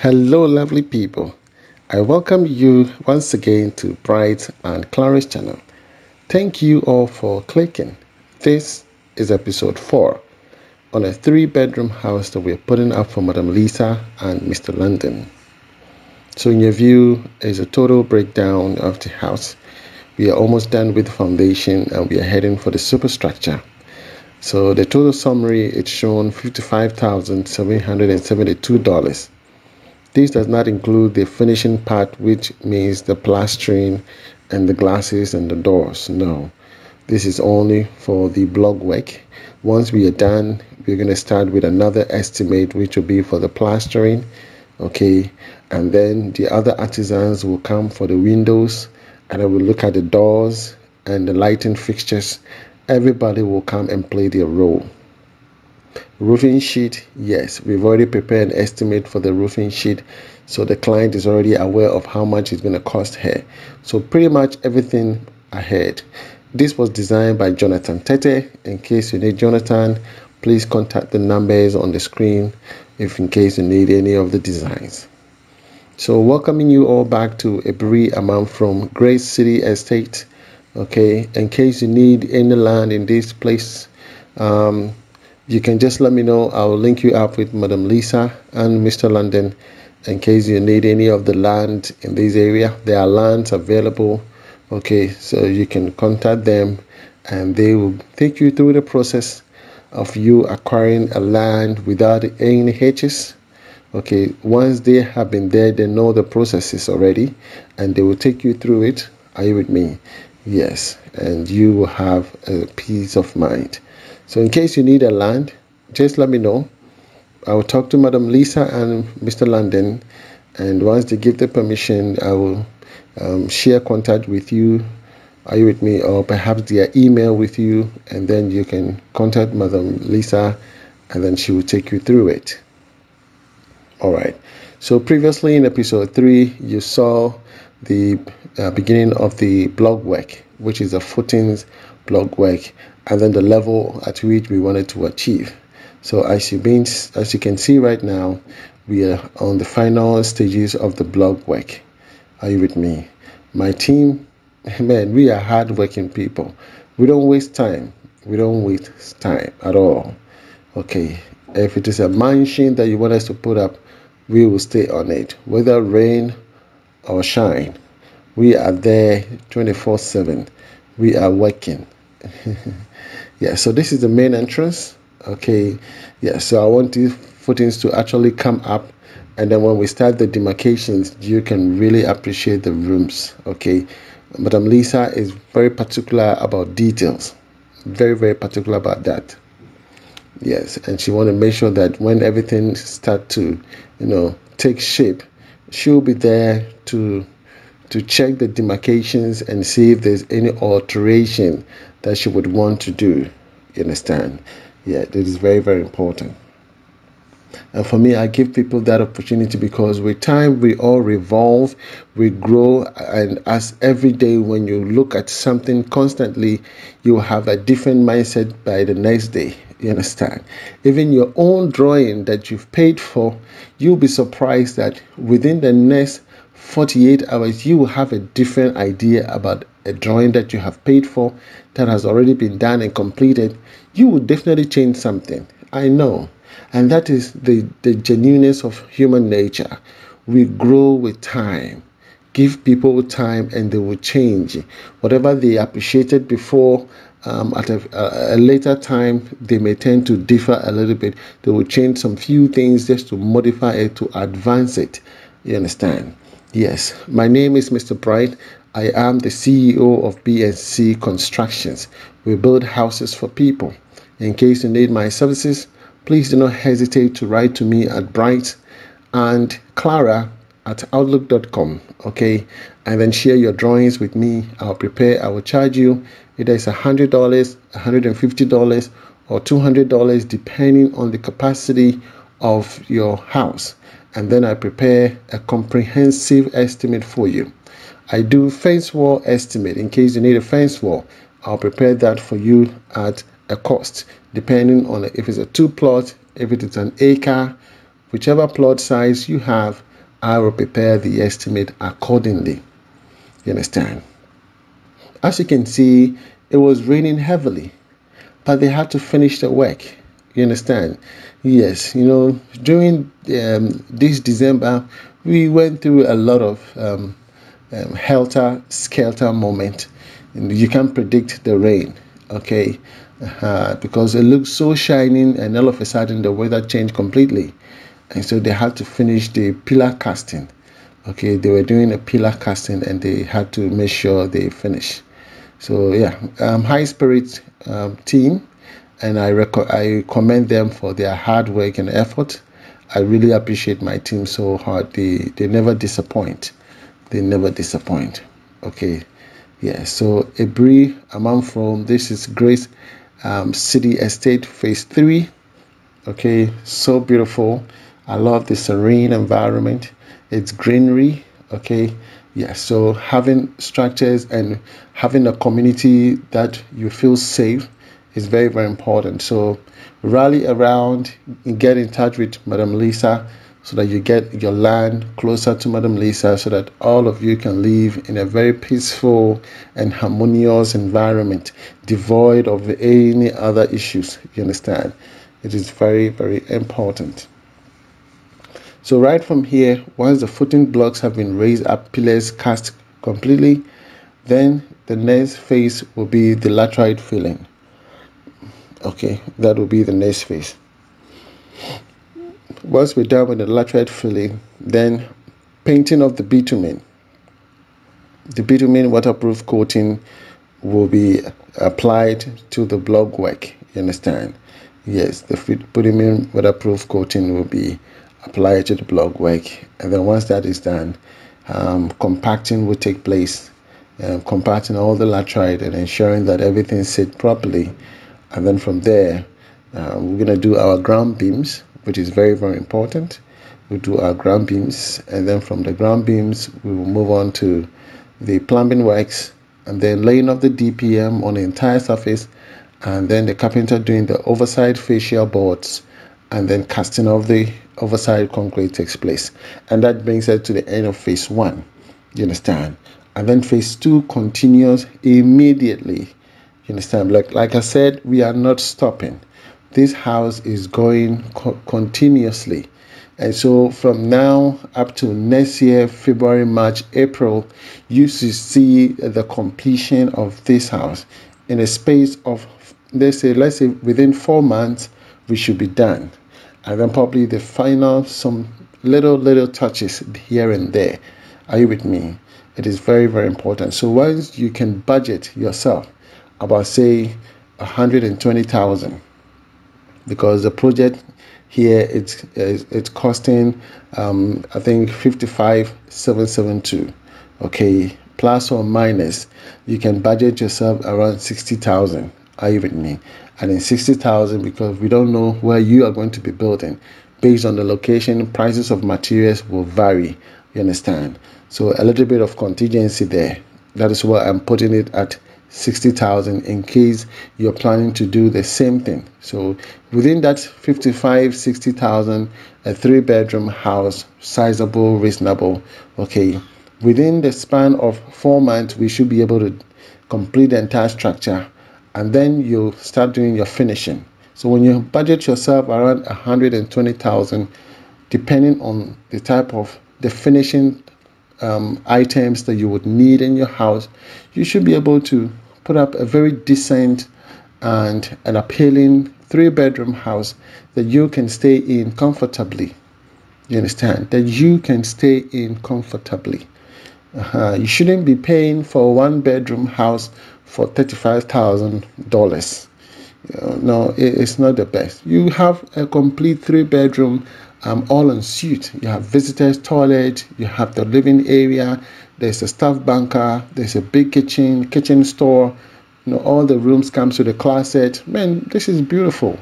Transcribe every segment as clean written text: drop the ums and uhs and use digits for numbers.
Hello, lovely people. I welcome you once again to Bright and Clara's channel. Thank you all for clicking. This is episode 4 on a 3-bedroom house that we're putting up for Madam Lisa and Mr. Landon. So in your view is a total breakdown of the house. We are almost done with the foundation and we are heading for the superstructure. So the total summary, it's shown $55,772. This does not include the finishing part, which means the plastering and the glasses and the doors. No, this is only for the block work. Once we are done, we're going to start with another estimate, which will be for the plastering. Okay, and then the other artisans will come for the windows, and I will look at the doors and the lighting fixtures. Everybody will come and play their role. Roofing sheet, yes, we've already prepared an estimate for the roofing sheet, so the client is already aware of how much it's going to cost her. So pretty much everything ahead. This was designed by Jonathan Tete. In case you need Jonathan, please contact the numbers on the screen if in case you need any of the designs. So welcoming you all back to a brief amount from Grace City Estate. Okay, in case you need any land in this place, you can just let me know. I'll link you up with Madam Lisa and Mr. Landon in case you need any of the land in this area. There are lands available. Okay, so you can contact them and they will take you through the process of you acquiring a land without any hitches. Okay, once they have been there, they know the processes already and they will take you through it. Are you with me? Yes, and you will have a peace of mind. So in case you need a land, just let me know. I will talk to Madam Lisa and Mr. Landon, and once they give the permission, I will share contact with you. Are you with me? Or perhaps their email with you, and then you can contact Madam Lisa, and then she will take you through it. All right. So previously in episode 3, you saw the beginning of the block work, which is the footings block work, and then the level at which we wanted to achieve. So as you can see right now, we are on the final stages of the block work. Are you with me? My team, man, we are hardworking people. We don't waste time. We don't waste time at all. Okay, if it is a mansion that you want us to put up, we will stay on it, whether rain or shine. We are there 24/7. We are working. Yeah, so this is the main entrance. Okay, yeah, so I want these footings to actually come up, and then when we start the demarcations, you can really appreciate the rooms. Okay, Madam Lisa is very particular about details, very particular about that. Yes, and she want to make sure that when everything start to take shape, she'll be there to check the demarcations and see if there's any alteration that she would want to do. You understand? Yeah, that is very important. And for me, I give people that opportunity because with time we all revolve, we grow, and as every day when you look at something constantly, you have a different mindset by the next day. You understand? Even your own drawing that you've paid for, you'll be surprised that within the next 48 hours you will have a different idea about a drawing that you have paid for that has already been done and completed. You will definitely change something. I know. And that is the genuineness of human nature. We grow with time. Give people time and they will change. Whatever they appreciated before, at a later time, they may tend to differ a little bit. They will change some few things just to modify it, to advance it. You understand? Yes, my name is Mr. Bright. I am the CEO of B&C Constructions. We build houses for people. In case you need my services, please do not hesitate to write to me at Bright&Clara@outlook.com. Okay, and then share your drawings with me. I will charge you either it's $100, $150, or $200 depending on the capacity of your house. And then I prepare a comprehensive estimate for you. I do fence wall estimate. In case you need a fence wall, I'll prepare that for you at a cost, depending on if it's a 2 plot, if it is an acre, whichever plot size you have, I will prepare the estimate accordingly. You understand? As you can see, it was raining heavily, but they had to finish the work. You understand? Yes, during this December, we went through a lot of helter skelter moment. And you can't predict the rain, okay? Because it looked so shining, and all of a sudden the weather changed completely, and so they had to finish the pillar casting. Okay, they were doing a pillar casting, and they had to make sure they finish. So yeah, high spirit team, and I commend them for their hard work and effort. I really appreciate my team so hard. They never disappoint. They never disappoint. Okay, yeah. So Ebri Amanfro, this is Grace City Estate Phase 3. Okay, so beautiful. I love the serene environment. It's greenery. Okay, yeah. So having structures and having a community that you feel safe is very, very important. So rally around and get in touch with Madam Lisa so that you get your land closer to Madam Lisa, so that all of you can live in a very peaceful and harmonious environment, devoid of any other issues. You understand? It is very, very important. So right from here, once the footing blocks have been raised up, pillars cast completely, then the next phase will be the laterite filling. Okay, that will be the next phase. Once we're done with the laterite filling, then painting of the bitumen. The bitumen waterproof coating will be applied to the block work. You understand? Yes, the bitumen waterproof coating will be applied to the block work, and then once that is done, compacting will take place, compacting all the laterite and ensuring that everything sits properly. And then from there, we're going to do our ground beams, which is very, very important. We'll do our ground beams, and then from the ground beams, we will move on to the plumbing works, and then laying of the DPM on the entire surface, and then the carpenter doing the overside fascial boards, and then casting of the overside concrete takes place. And that brings us to the end of phase 1. You understand? And then phase 2 continues immediately. You understand? Like I said, we are not stopping. This house is going continuously. And so from now up to next year, February, March, April, you should see the completion of this house in a space of, let's say within 4 months, we should be done. And then probably the final, some little touches here and there. Are you with me? It is very, very important. So once you can budget yourself about, say, 120,000, because the project here it's costing I think 55,772. Okay, plus or minus, you can budget yourself around 60,000. Are you with me? And in 60,000, because we don't know where you are going to be building, based on the location, prices of materials will vary. You understand? So a little bit of contingency there. That is why I'm putting it at 60,000 in case you're planning to do the same thing. So within that 60,000, a 3-bedroom house, sizable, reasonable. Okay, within the span of 4 months, we should be able to complete the entire structure, and then you start doing your finishing. So when you budget yourself around 120,000, depending on the type of the finishing items that you would need in your house, you should be able to put up a very decent and an appealing 3-bedroom house that you can stay in comfortably. You understand? That you can stay in comfortably. You shouldn't be paying for a 1-bedroom house for $35,000. No, it's not the best. You have a complete 3-bedroom all en suite. You have visitors toilet, you have the living area, there's a staff banker, there's a big kitchen store, all the rooms comes with a closet. Man, this is beautiful.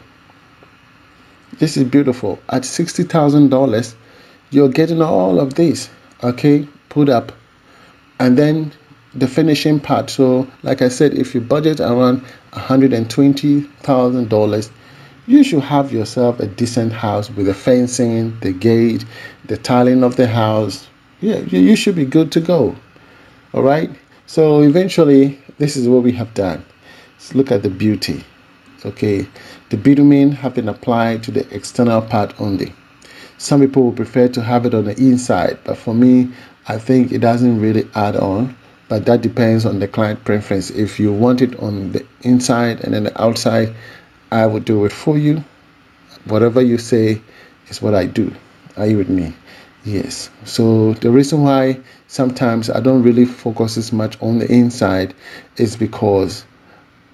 This is beautiful. At $60,000, you're getting all of this, okay, put up. And then the finishing part. So like I said, if you budget around $120,000, you should have yourself a decent house with the fencing, the gate, the tiling of the house. Yeah, you should be good to go. All right. So eventually, this is what we have done. Let's look at the beauty. Okay, the bitumen have been applied to the external part only. Some people would prefer to have it on the inside, but for me, I think it doesn't really add on. But that depends on the client preference. If you want it on the inside and then the outside, I would do it for you. Whatever you say is what I do. Are you with me? Yes. So the reason why sometimes I don't really focus as much on the inside is because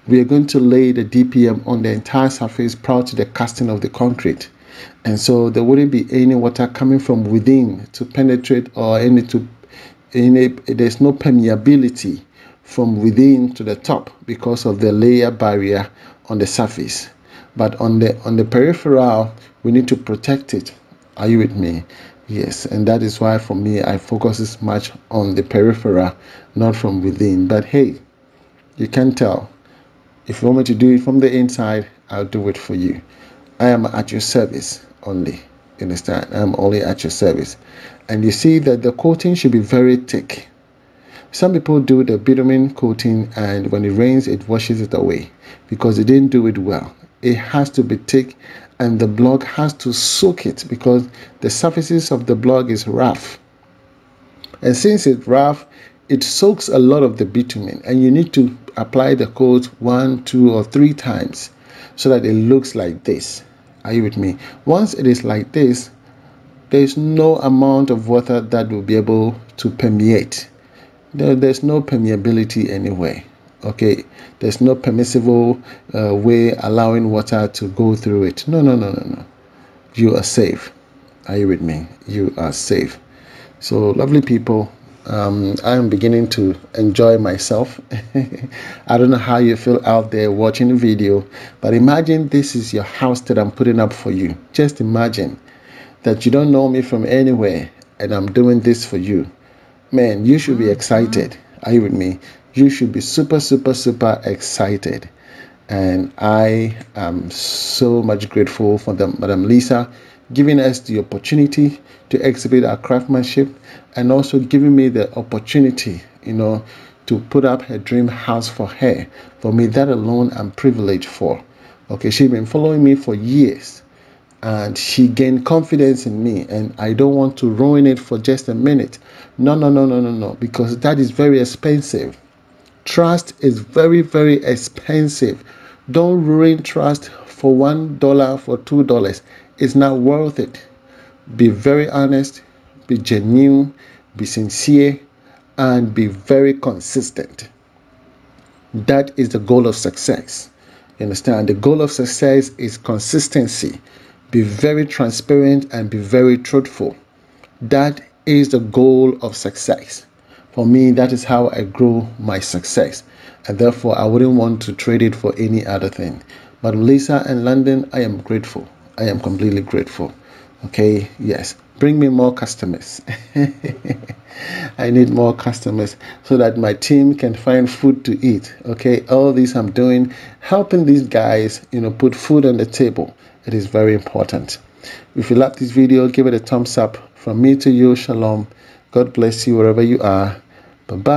we are going to lay the DPM on the entire surface prior to the casting of the concrete. And so there wouldn't be any water coming from within to penetrate, or there's no permeability from within to the top because of the layer barrier on the surface. But on the peripheral, we need to protect it. Are you with me? Yes. And that is why for me, I focus as much on the peripheral, not from within. But hey, you can tell. If you want me to do it from the inside, I'll do it for you. I am at your service only. You understand? I'm only at your service. And you see that the coating should be very thick. Some people do the bitumen coating, and when it rains, it washes it away because they didn't do it well. It has to be thick, and the block has to soak it because the surfaces of the block is rough. And since it's rough, it soaks a lot of the bitumen, and you need to apply the coat 1, 2, or 3 times so that it looks like this. Are you with me? Once it is like this, there is no amount of water that will be able to permeate. There's no permeability anywhere. Okay, there's no permissible way allowing water to go through it. No. You are safe. Are you with me? You are safe. So lovely people, I am beginning to enjoy myself. I don't know how you feel out there watching the video, but imagine this is your house that I'm putting up for you. Just imagine that you don't know me from anywhere and I'm doing this for you. Man, you should be excited. Are you with me? You should be super excited. And I am so much grateful for Madam Lisa giving us the opportunity to exhibit our craftsmanship, and also giving me the opportunity, to put up her dream house for her. For me, that alone I'm privileged for. Okay, she's been following me for years, and she gained confidence in me, and I don't want to ruin it for just a minute. No, because that is very expensive. Trust is very expensive. Don't ruin trust for $1, for $2. It's not worth it. Be very honest, be genuine, be sincere, and be very consistent. That is the goal of success. You understand? The goal of success is consistency. Be very transparent and be very truthful. That is the goal of success. For me, that is how I grow my success. And therefore, I wouldn't want to trade it for any other thing. But Lisa and Landon, I am grateful. I am completely grateful. Okay, yes. Bring me more customers. I need more customers so that my team can find food to eat. Okay, all this I'm doing, helping these guys, put food on the table. It is very important. If you like this video, give it a thumbs up. From me to you, shalom. God bless you wherever you are. Bye-bye.